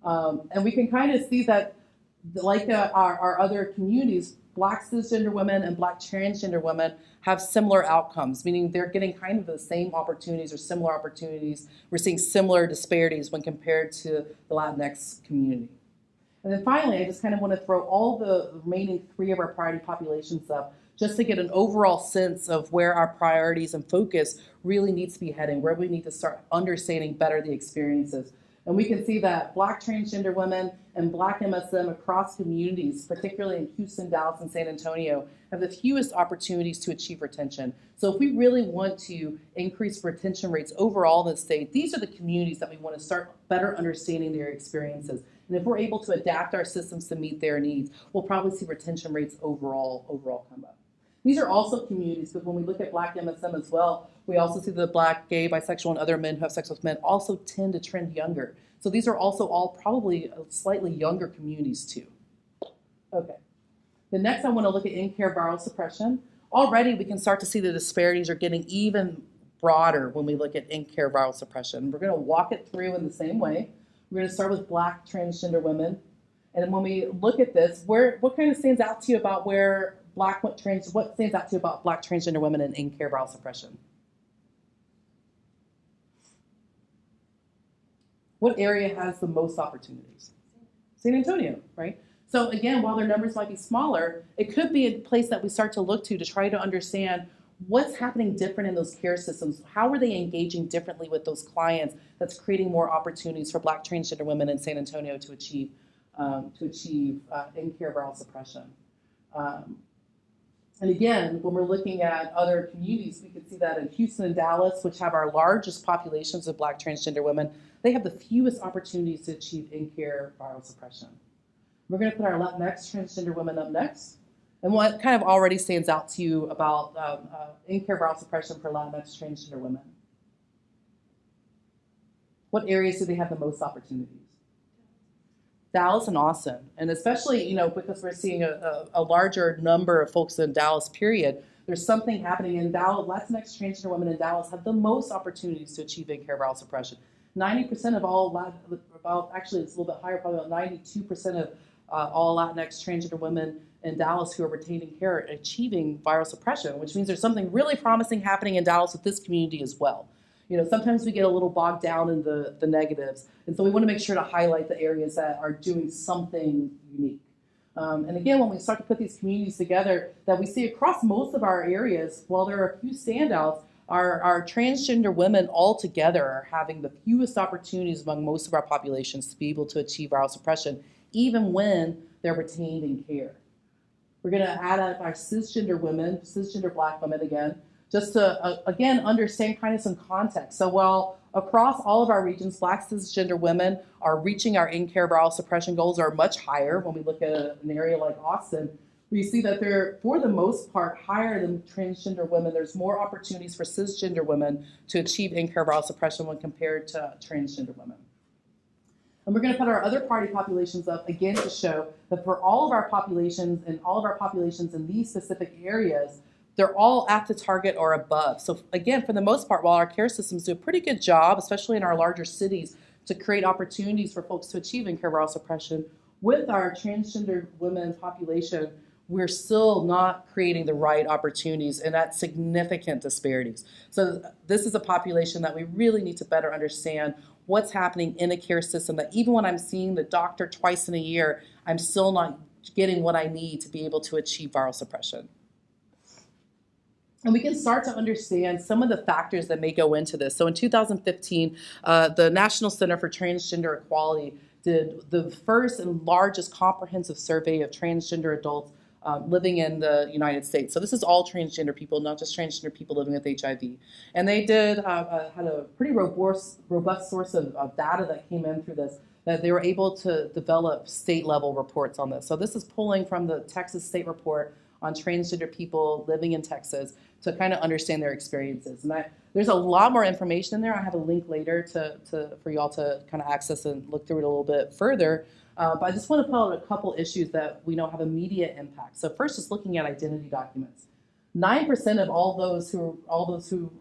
And we can kind of see that, like our other communities, Black cisgender women and Black transgender women have similar outcomes, meaning they're getting kind of the same opportunities or similar opportunities. We're seeing similar disparities when compared to the Latinx community. And then finally, I just kind of want to throw all the remaining 3 of our priority populations up just to get an overall sense of where our priorities and focus really needs to be heading, where we need to start understanding better the experiences. And we can see that Black transgender women and Black MSM across communities, particularly in Houston, Dallas, and San Antonio, have the fewest opportunities to achieve retention. So if we really want to increase retention rates overall in the state, these are the communities that we want to start better understanding their experiences. And if we're able to adapt our systems to meet their needs, we'll probably see retention rates overall come up. These are also communities, because when we look at Black MSM as well, we also see the Black, gay, bisexual, and other men who have sex with men also tend to trend younger. So these are also all probably slightly younger communities too. Okay. The next I want to look at in-care viral suppression. Already we can start to see the disparities are getting even broader when we look at in-care viral suppression. We're going to walk it through in the same way. We're going to start with Black transgender women. And when we look at this, what kind of stands out to you about what stands out to you about Black transgender women and in-care viral suppression? What area has the most opportunities? San Antonio, right? So again, while their numbers might be smaller, it could be a place that we start to look to try to understand what's happening different in those care systems. How are they engaging differently with those clients that's creating more opportunities for Black transgender women in San Antonio to achieve in-care viral suppression. And again, when we're looking at other communities, we can see that in Houston and Dallas, which have our largest populations of Black transgender women, they have the fewest opportunities to achieve in-care viral suppression. We're going to put our Latinx transgender women up next. And what kind of already stands out to you about in-care viral suppression for Latinx transgender women? What areas do they have the most opportunities? Dallas and Austin. And especially, because we're seeing a larger number of folks in Dallas, period, there's something happening in Dallas. Latinx transgender women in Dallas have the most opportunities to achieve in-care viral suppression. 90% of actually it's a little bit higher, probably about 92% of all Latinx transgender women in Dallas who are retaining care are achieving viral suppression, which means there's something really promising happening in Dallas with this community as well. Sometimes we get a little bogged down in the negatives, and so we want to make sure to highlight the areas that are doing something unique. And again, when we start to put these communities together, that we see across most of our areas, while there are a few standouts, our transgender women all together are having the fewest opportunities among most of our populations to be able to achieve viral suppression, even when they're retained in care. We're going to add up our cisgender women, cisgender Black women again, just to, again, understand kind of some context. So while across all of our regions, Black cisgender women are reaching our in-care viral suppression goals are much higher when we look at an area like Austin. We see that they're, for the most part, higher than transgender women. There's more opportunities for cisgender women to achieve in-care viral suppression when compared to transgender women. And we're going to put our other party populations up again to show that for all of our populations and all of our populations in these specific areas, they're all at the target or above. So again, for the most part, while our care systems do a pretty good job, especially in our larger cities, to create opportunities for folks to achieve in-care viral suppression, with our transgender women population, we're still not creating the right opportunities, and that's significant disparities. So this is a population that we really need to better understand what's happening in a care system, that even when I'm seeing the doctor twice in a year, I'm still not getting what I need to be able to achieve viral suppression. And we can start to understand some of the factors that may go into this. So in 2015, the National Center for Transgender Equality did the first and largest comprehensive survey of transgender adults living in the United States. So this is all transgender people, not just transgender people living with HIV. And they did had a pretty robust source of data that came in through this, that they were able to develop state-level reports on this. So this is pulling from the Texas State Report on transgender people living in Texas to kind of understand their experiences. And there's a lot more information in there. I have a link later for y'all to kind of access and look through it a little bit further. But I just want to pull out a couple issues that we know have immediate impact. So first, just looking at identity documents. 9% of all those who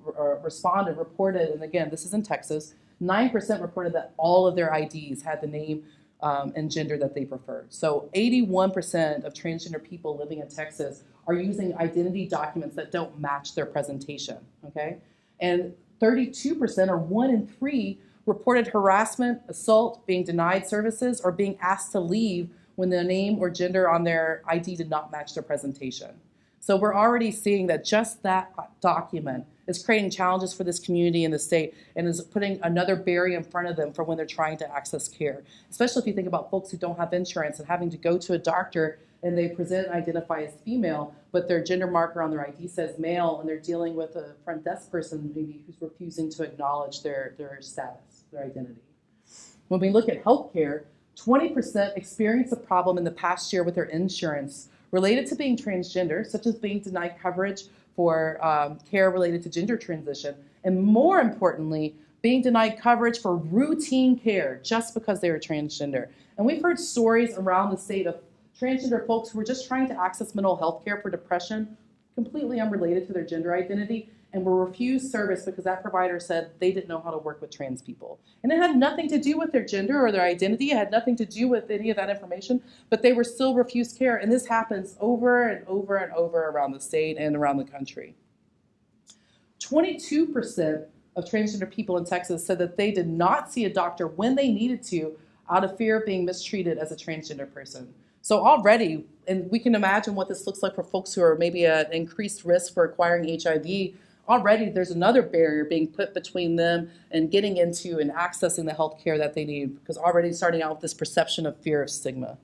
responded reported, and again, this is in Texas, 9% reported that all of their IDs had the name and gender that they preferred. So 81% of transgender people living in Texas are using identity documents that don't match their presentation, okay? And 32%, or 1 in 3, reported harassment, assault, being denied services, or being asked to leave when the name or gender on their ID did not match their presentation. So we're already seeing that just that document is creating challenges for this community in the state and is putting another barrier in front of them for when they're trying to access care, especially if you think about folks who don't have insurance and having to go to a doctor and they present and identify as female, but their gender marker on their ID says male, and they're dealing with a front desk person maybe who's refusing to acknowledge their status, their identity. When we look at healthcare, 20% experienced a problem in the past year with their insurance related to being transgender, such as being denied coverage for care related to gender transition, and more importantly, being denied coverage for routine care just because they were transgender. And we've heard stories around the state of transgender folks who were just trying to access mental health care for depression, completely unrelated to their gender identity, and were refused service because that provider said they didn't know how to work with trans people. And it had nothing to do with their gender or their identity. It had nothing to do with any of that information, but they were still refused care. And this happens over and over and over around the state and around the country. 22% of transgender people in Texas said that they did not see a doctor when they needed to out of fear of being mistreated as a transgender person. So already, and we can imagine what this looks like for folks who are maybe at increased risk for acquiring HIV, already there's another barrier being put between them and getting into and accessing the health care that they need, because already starting out with this perception of fear of stigma.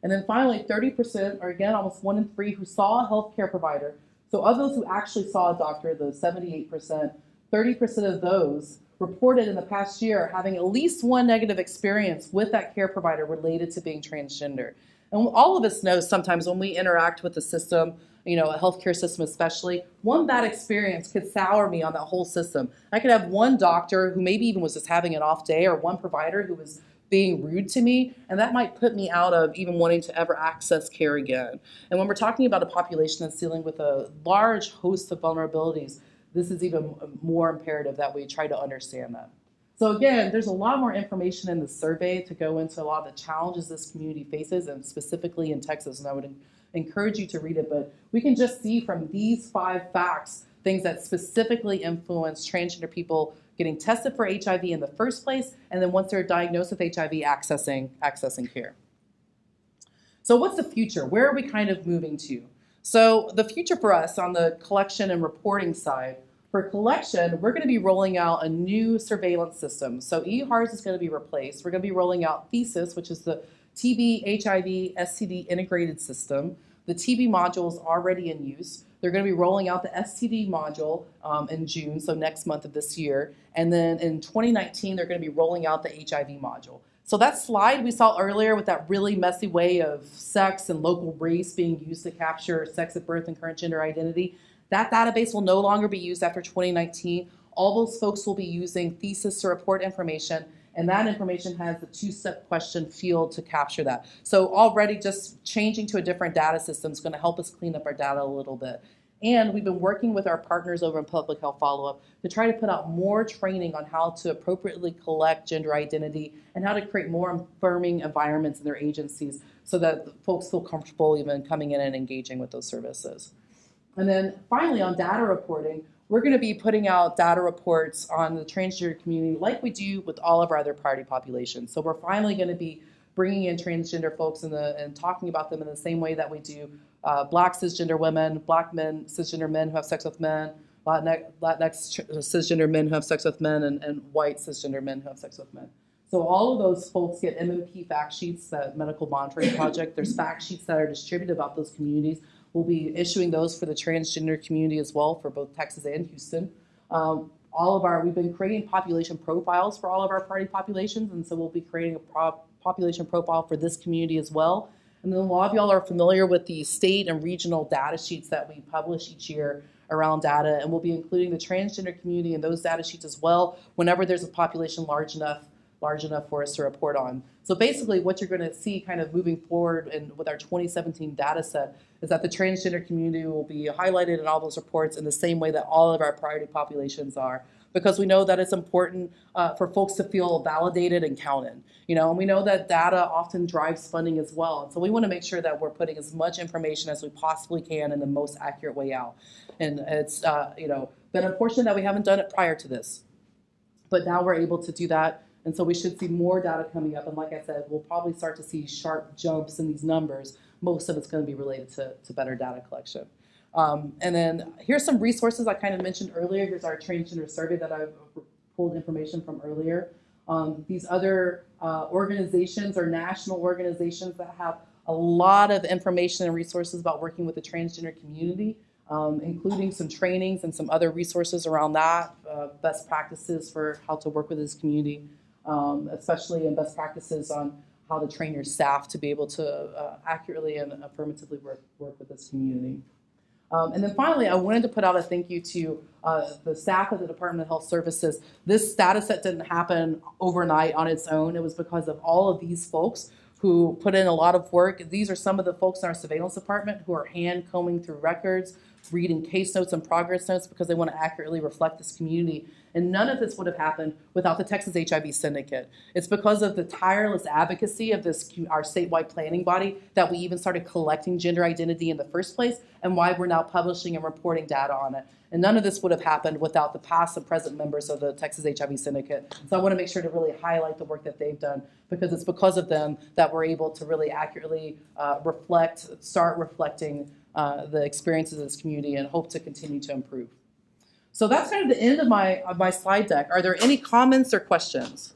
And then finally, 30%, or again, almost 1 in 3, who saw a health care provider. So of those who actually saw a doctor, the 78%, 30% of those reported in the past year having at least one negative experience with that care provider related to being transgender. And all of us know sometimes when we interact with the system, a healthcare system especially, one bad experience could sour me on that whole system. I could have one doctor who maybe even was just having an off day, or one provider who was being rude to me, and that might put me out of even wanting to ever access care again. And when we're talking about a population that's dealing with a large host of vulnerabilities, this is even more imperative that we try to understand that. So again, there's a lot more information in the survey to go into a lot of the challenges this community faces, and specifically in Texas, and I would encourage you to read it, but we can just see from these 5 facts things that specifically influence transgender people getting tested for HIV in the first place, and then once they're diagnosed with HIV, accessing care. So what's the future? Where are we kind of moving to? So the future for us on the collection and reporting side, for collection, we're going to be rolling out a new surveillance system. So EHARS is going to be replaced. We're going to be rolling out Thesis, which is the TB, HIV, STD integrated system. The TB module is already in use. They're going to be rolling out the STD module in June, so next month of this year. And then in 2019, they're going to be rolling out the HIV module. So that slide we saw earlier with that really messy way of sex and local race being used to capture sex at birth and current gender identity, that database will no longer be used after 2019. All those folks will be using Thesis to report information, and that information has the 2-step question field to capture that. So already just changing to a different data system is going to help us clean up our data a little bit. And we've been working with our partners over in Public Health Follow-Up to try to put out more training on how to appropriately collect gender identity and how to create more affirming environments in their agencies so that folks feel comfortable even coming in and engaging with those services. And then finally, on data reporting, we're going to be putting out data reports on the transgender community like we do with all of our other priority populations. So we're finally going to be bringing in transgender folks and talking about them in the same way that we do Black cisgender women, Black men, cisgender men who have sex with men, Latinx cisgender men who have sex with men, and white cisgender men who have sex with men. So all of those folks get MMP fact sheets, that Medical Monitoring Project. There's fact sheets that are distributed about those communities. We'll be issuing those for the transgender community as well for both Texas and Houston. We've been creating population profiles for all of our priority populations, and so we'll be creating a population profile for this community as well. And then a lot of y'all are familiar with the state and regional data sheets that we publish each year around data, and we'll be including the transgender community in those data sheets as well whenever there's a population large enough for us to report on. So basically what you're going to see kind of moving forward and with our 2017 data set is that the transgender community will be highlighted in all those reports in the same way that all of our priority populations are, because we know that it's important for folks to feel validated and counted. And we know that data often drives funding as well. And so we want to make sure that we're putting as much information as we possibly can in the most accurate way out. And it's been unfortunate that we haven't done it prior to this, but now we're able to do that. And so we should see more data coming up. And like I said, we'll probably start to see sharp jumps in these numbers. Most of it's going to be related to better data collection. And then here's some resources I kind of mentioned earlier. Here's our transgender survey that I've pulled information from earlier. These other organizations are national organizations that have a lot of information and resources about working with the transgender community, including some trainings and some other resources around that, best practices for how to work with this community, especially in best practices on how to train your staff to be able to accurately and affirmatively work with this community. And then finally, I wanted to put out a thank you to the staff of the Department of Health Services. This data set didn't happen overnight on its own. It was because of all of these folks who put in a lot of work. These are some of the folks in our surveillance department who are hand combing through records, reading case notes and progress notes because they want to accurately reflect this community. And none of this would have happened without the Texas HIV Syndicate. It's because of the tireless advocacy of our statewide planning body that we even started collecting gender identity in the first place, and why we're now publishing and reporting data on it. And none of this would have happened without the past and present members of the Texas HIV Syndicate. So I want to make sure to really highlight the work that they've done, because it's because of them that we're able to really accurately start reflecting the experiences of this community, and hope to continue to improve. So that's kind of the end of my slide deck. Are there any comments or questions?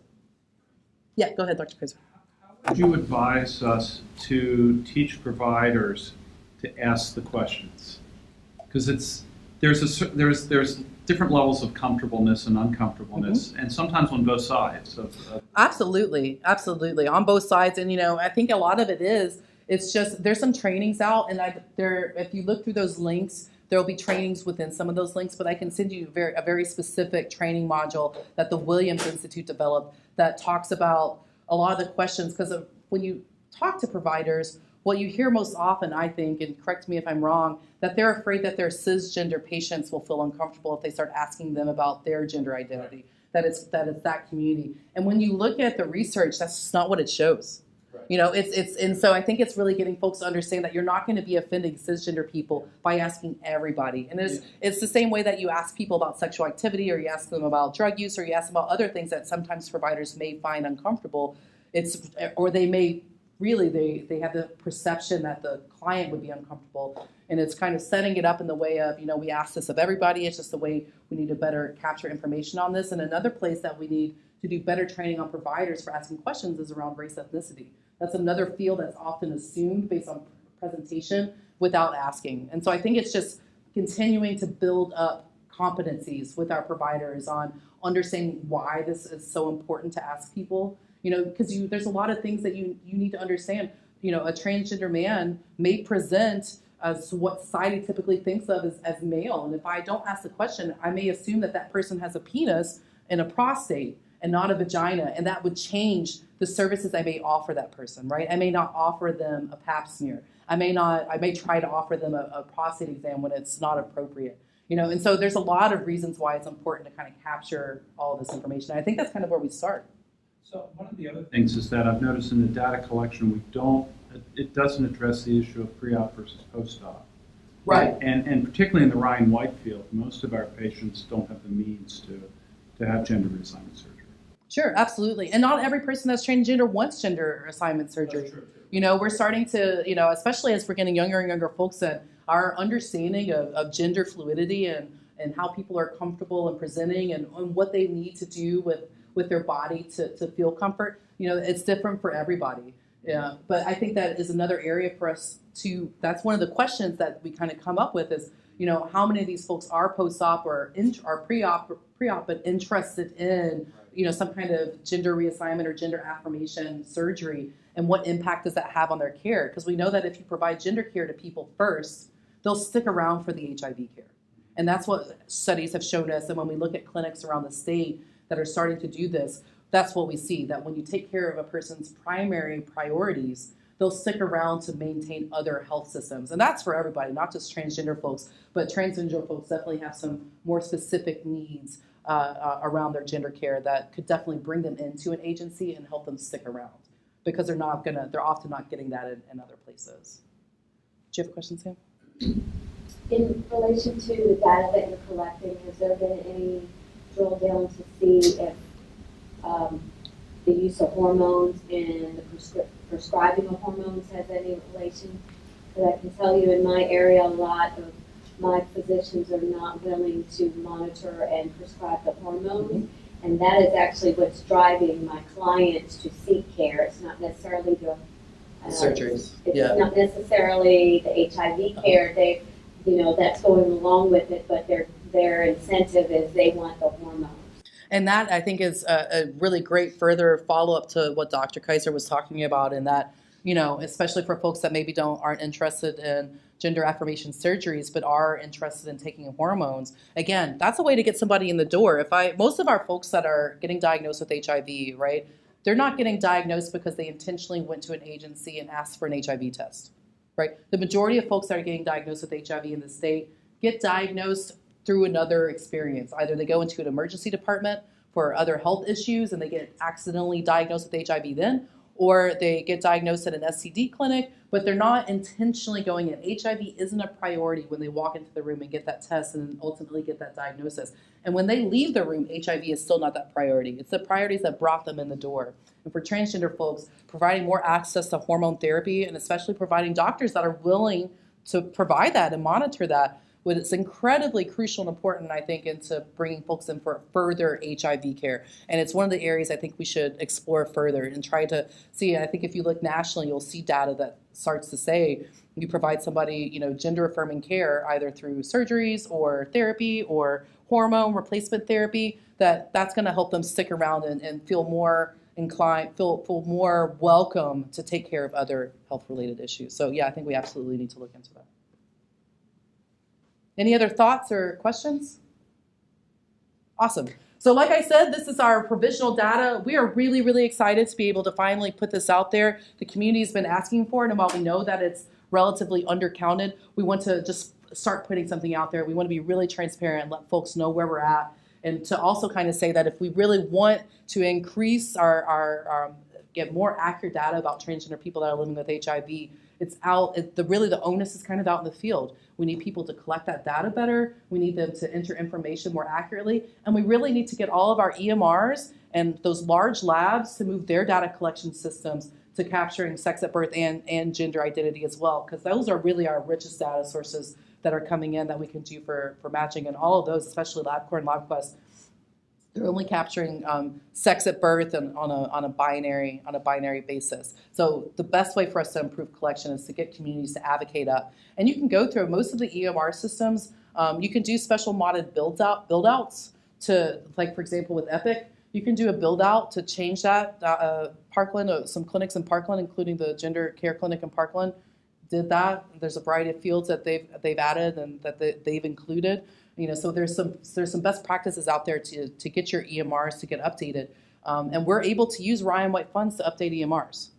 Yeah, go ahead, Dr. Kaiser. How would you advise us to teach providers to ask the questions? Because there's different levels of comfortableness and uncomfortableness, and sometimes on both sides. Absolutely, on both sides. And I think a lot of it is, it's just there's some trainings out, and if you look through those links, there will be trainings within some of those links, but I can send you a very specific training module that the Williams Institute developed that talks about a lot of the questions, because when you talk to providers, what you hear most often, I think, and correct me if I'm wrong, that they're afraid that their cisgender patients will feel uncomfortable if they start asking them about their gender identity, Right. that it's that community. And when you look at the research, that's just not what it shows. Right. You know, and so I think it's really getting folks to understand that you're not going to be offending cisgender people by asking everybody. And it's the same way that you ask people about sexual activity, or you ask them about drug use, or you ask them about other things that sometimes providers may find uncomfortable. Or they may really they have the perception that the client would be uncomfortable, and it's kind of setting it up in the way of, you know, we ask this of everybody. It's just the way we need to better capture information on this. And another place that we need to do better training on providers for asking questions is around race ethnicity. That's another field that's often assumed based on presentation without asking. And so I think it's just continuing to build up competencies with our providers on understanding why this is so important to ask people. You know, because there's a lot of things that you need to understand. You know, a transgender man may present as what society typically thinks of as male. And if I don't ask the question, I may assume that that person has a penis and a prostate and not a vagina. And that would change the services I may offer that person, right? I may not offer them a pap smear. I may try to offer them a prostate exam when it's not appropriate. You know, and so there's a lot of reasons why it's important to kind of capture all of this information. And I think that's kind of where we start. So one of the other things is that I've noticed in the data collection, it doesn't address the issue of pre-op versus post-op. Right. And particularly in the Ryan White field, most of our patients don't have the means to have gender reassignment surgery. Sure, absolutely. And not every person that's transgender wants gender assignment surgery. That's true, too. You know, we're starting to, you know, especially as we're getting younger and younger folks, in our understanding of gender fluidity and how people are comfortable in presenting and what they need to do with their body to feel comfort, you know, it's different for everybody. Yeah, but I think that is another area for us that's one of the questions that we kind of come up with is, you know, how many of these folks are post-op or are pre-op, but interested in, you know, some kind of gender reassignment or gender affirmation surgery, and what impact does that have on their care? Because we know that if you provide gender care to people first, they'll stick around for the HIV care. And that's what studies have shown us. And when we look at clinics around the state that are starting to do this, that's what we see, that when you take care of a person's primary priorities, they'll stick around to maintain other health systems. And that's for everybody, not just transgender folks, but transgender folks definitely have some more specific needs around their gender care that could definitely bring them into an agency and help them stick around, because they're often not getting that in other places. Do you have a question, Sam? In relation to the data that you're collecting, has there been any drill down to see if the use of hormones and the prescribing of hormones has any relation? Because I can tell you in my area, a lot of my physicians are not willing to monitor and prescribe the hormones. Mm-hmm. And that is actually what's driving my clients to seek care. It's not necessarily the surgeries. It's not necessarily the HIV care. They, you know, that's going along with it, but their incentive is they want the hormones. And that, I think, is a really great further follow-up to what Dr. Kaiser was talking about, in that, you know, especially for folks that maybe aren't interested in gender affirmation surgeries, but are interested in taking hormones. Again, that's a way to get somebody in the door. Most of our folks that are getting diagnosed with HIV, right, they're not getting diagnosed because they intentionally went to an agency and asked for an HIV test, right? The majority of folks that are getting diagnosed with HIV in the state get diagnosed through another experience. Either they go into an emergency department for other health issues and they get accidentally diagnosed with HIV then, or they get diagnosed at an STD clinic, but they're not intentionally going in. HIV isn't a priority when they walk into the room and get that test and ultimately get that diagnosis. And when they leave the room, HIV is still not that priority. It's the priorities that brought them in the door. And for transgender folks, providing more access to hormone therapy, and especially providing doctors that are willing to provide that and monitor that, it's incredibly crucial and important, I think, into bringing folks in for further HIV care. And it's one of the areas I think we should explore further and try to see. I think if you look nationally, you'll see data that starts to say you provide somebody, you know, gender affirming care either through surgeries or therapy or hormone replacement therapy, that's going to help them stick around and feel more inclined, feel more welcome to take care of other health-related issues. So yeah, I think we absolutely need to look into that. Any other thoughts or questions? Awesome. So like I said, this is our provisional data. We are really, really excited to be able to finally put this out there. The community has been asking for it, and while we know that it's relatively undercounted, we want to just start putting something out there. We want to be really transparent and let folks know where we're at, and to also kind of say that if we really want to increase our get more accurate data about transgender people that are living with HIV, it's out. Really, the onus is kind of out in the field. We need people to collect that data better. We need them to enter information more accurately, and we really need to get all of our EMRs and those large labs to move their data collection systems to capturing sex at birth and gender identity as well, because those are really our richest data sources that are coming in that we can do for matching, and all of those, especially LabCorp and LabQuest, they're only capturing sex at birth and on a binary basis. So the best way for us to improve collection is to get communities to advocate up. And you can go through most of the EMR systems. You can do special modded build outs to, like for example with Epic, you can do a build out to change that. Parkland, some clinics in Parkland, including the gender care clinic in Parkland, did that. There's a variety of fields that they've added and that they've included. So there's some best practices out there to get your EMRs to get updated, and we're able to use Ryan White funds to update EMRs.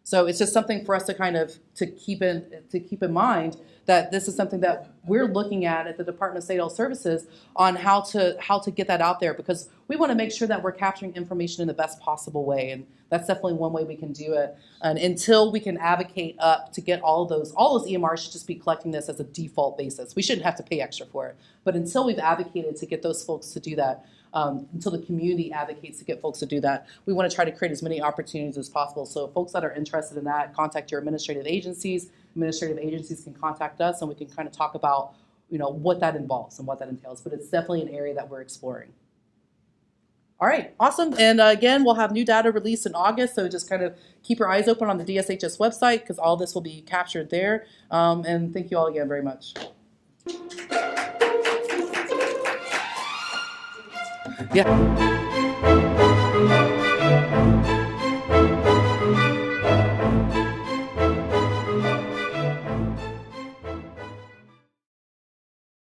So it's just something for us to kind of to keep in mind that this is something that we're looking at the Department of State Health Services on how to get that out there, because we want to make sure that we're capturing information in the best possible way, and that's definitely one way we can do it. And until we can advocate up to get all those EMRs should just be collecting this as a default basis. We shouldn't have to pay extra for it. But until we've advocated to get those folks to do that, until the community advocates to get folks to do that, we want to try to create as many opportunities as possible. So folks that are interested in that, contact your administrative agencies. Administrative agencies can contact us, and we can kind of talk about what that involves and what that entails. But it's definitely an area that we're exploring. All right, awesome. And again, we'll have new data released in August, so just kind of keep your eyes open on the DSHS website, because all this will be captured there. And thank you all again very much. Yeah.